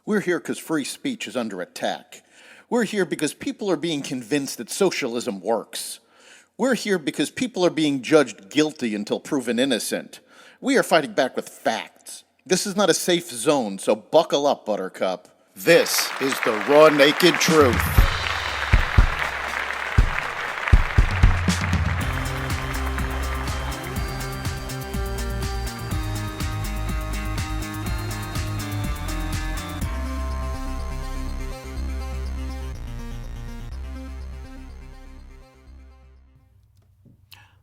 We're here because free speech is under attack. We're here because people are being convinced that socialism works. We're here because people are being judged guilty until proven innocent. We are fighting back with facts. This is not a safe zone, so buckle up, Buttercup. This is the raw, naked truth.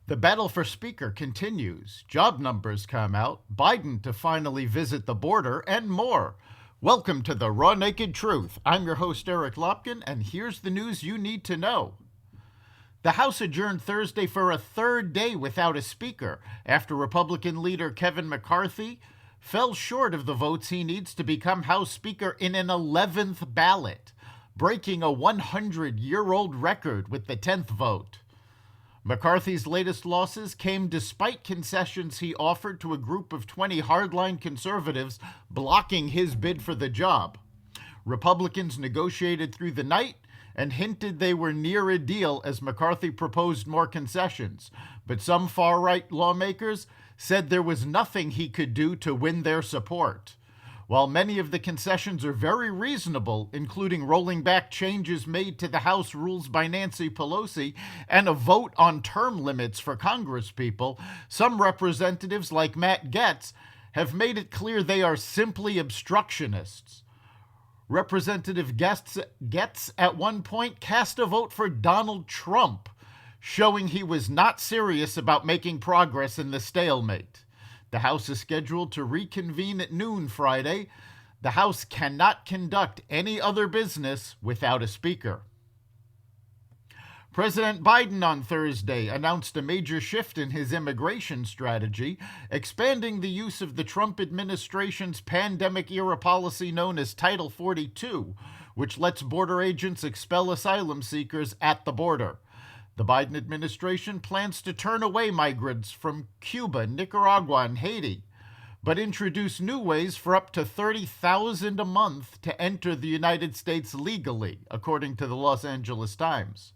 The battle for Speaker continues. Job numbers come out, Biden to finally visit the border, and more. Welcome to the Raw Naked Truth. I'm your host, Eric Lopkin, and here's the news you need to know. The House adjourned Thursday for a third day without a speaker after Republican leader Kevin McCarthy fell short of the votes he needs to become House Speaker in an 11th ballot, breaking a 100-year-old record with the 10th vote. McCarthy's latest losses came despite concessions he offered to a group of 20 hardline conservatives blocking his bid for the job. Republicans negotiated through the night and hinted they were near a deal as McCarthy proposed more concessions, but some far-right lawmakers said there was nothing he could do to win their support. While many of the concessions are very reasonable, including rolling back changes made to the House rules by Nancy Pelosi and a vote on term limits for congresspeople, some representatives like Matt Gaetz have made it clear they are simply obstructionists. Representative Gaetz at one point cast a vote for Donald Trump, showing he was not serious about making progress in the stalemate. The House is scheduled to reconvene at noon Friday. The House cannot conduct any other business without a speaker. President Biden on Thursday announced a major shift in his immigration strategy, expanding the use of the Trump administration's pandemic-era policy known as Title 42, which lets border agents expel asylum seekers at the border. The Biden administration plans to turn away migrants from Cuba, Nicaragua, and Haiti, but introduce new ways for up to $30,000 a month to enter the United States legally, according to the Los Angeles Times.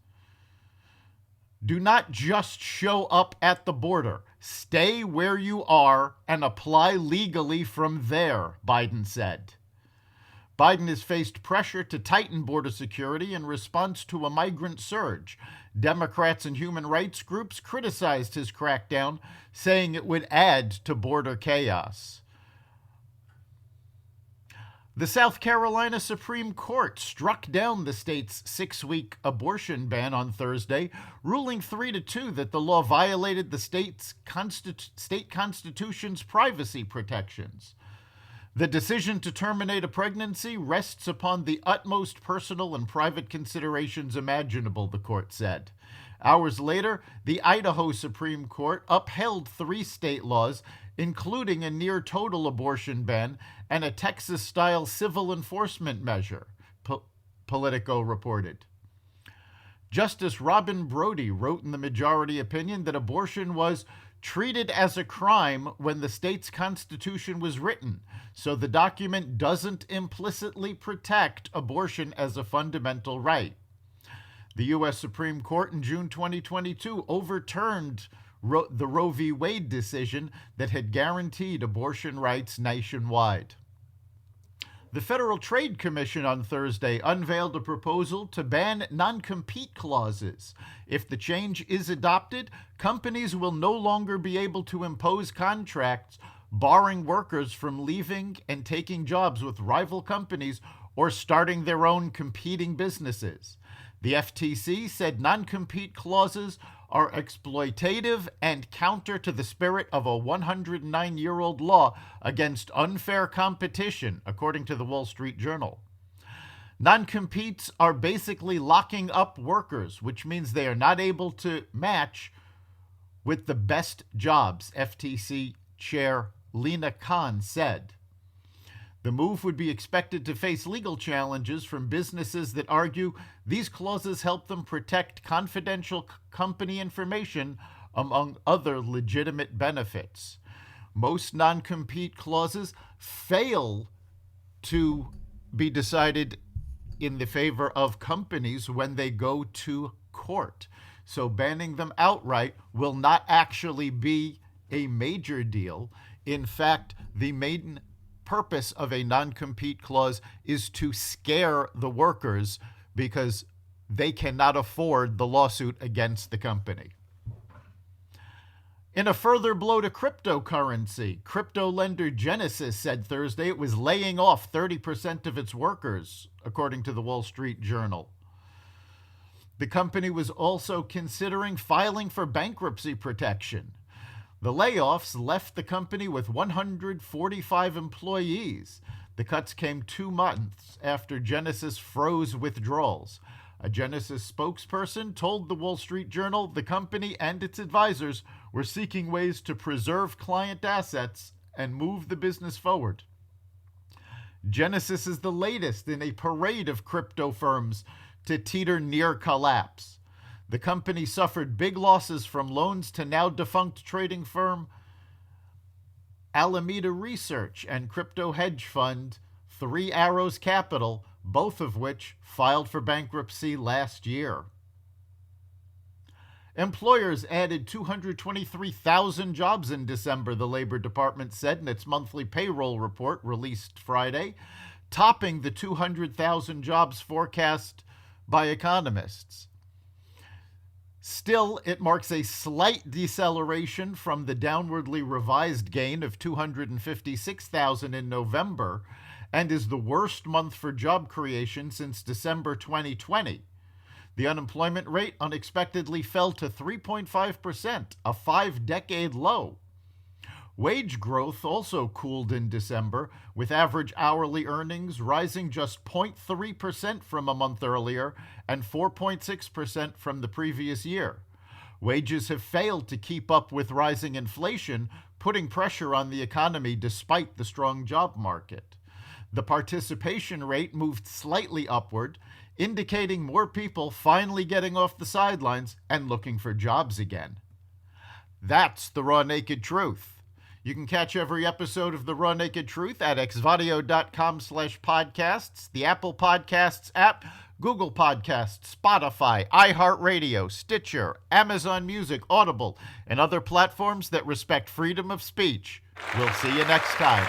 Do not just show up at the border. Stay where you are and apply legally from there, Biden said. Biden has faced pressure to tighten border security in response to a migrant surge. Democrats and human rights groups criticized his crackdown, saying it would add to border chaos. The South Carolina Supreme Court struck down the state's 6-week abortion ban on Thursday, ruling 3-2 that the law violated the state constitution's privacy protections. The decision to terminate a pregnancy rests upon the utmost personal and private considerations imaginable, the court said. Hours later, the Idaho Supreme Court upheld 3 state laws, including a near-total abortion ban and a Texas-style civil enforcement measure, Politico reported. Justice Robin Brody wrote in the majority opinion that abortion was treated as a crime when the state's constitution was written, so the document doesn't implicitly protect abortion as a fundamental right. The U.S. Supreme Court in June 2022 overturned the Roe v. Wade decision that had guaranteed abortion rights nationwide. The Federal Trade Commission on Thursday unveiled a proposal to ban non-compete clauses. If the change is adopted, companies will no longer be able to impose contracts barring workers from leaving and taking jobs with rival companies or starting their own competing businesses. The FTC said non-compete clauses are exploitative and counter to the spirit of a 109-year-old law against unfair competition, according to the Wall Street Journal. Non-competes are basically locking up workers, which means they are not able to match with the best jobs, FTC Chair Lena Khan said. The move would be expected to face legal challenges from businesses that argue these clauses help them protect confidential company information, among other legitimate benefits. Most non-compete clauses fail to be decided in the favor of companies when they go to court. So banning them outright will not actually be a major deal. In fact, the main purpose of a non-compete clause is to scare the workers because they cannot afford the lawsuit against the company. In a further blow to cryptocurrency, crypto lender Genesis said Thursday it was laying off 30% of its workers, according to the Wall Street Journal. The company was also considering filing for bankruptcy protection. The layoffs left the company with 145 employees. The cuts came 2 months after Genesis froze withdrawals. A Genesis spokesperson told the Wall Street Journal the company and its advisors were seeking ways to preserve client assets and move the business forward. Genesis is the latest in a parade of crypto firms to teeter near collapse. The company suffered big losses from loans to now defunct trading firm Alameda Research and crypto hedge fund Three Arrows Capital, both of which filed for bankruptcy last year. Employers added 223,000 jobs in December, the Labor Department said in its monthly payroll report released Friday, topping the 200,000 jobs forecast by economists. Still, it marks a slight deceleration from the downwardly revised gain of 256,000 in November and is the worst month for job creation since December 2020. The unemployment rate unexpectedly fell to 3.5%, a 5-decade low. Wage growth also cooled in December, with average hourly earnings rising just 0.3% from a month earlier and 4.6% from the previous year. Wages have failed to keep up with rising inflation, putting pressure on the economy despite the strong job market. The participation rate moved slightly upward, indicating more people finally getting off the sidelines and looking for jobs again. That's the Raw Naked Truth. You can catch every episode of The Raw Naked Truth at xvadio.com/podcasts, the Apple Podcasts app, Google Podcasts, Spotify, iHeartRadio, Stitcher, Amazon Music, Audible, and other platforms that respect freedom of speech. We'll see you next time.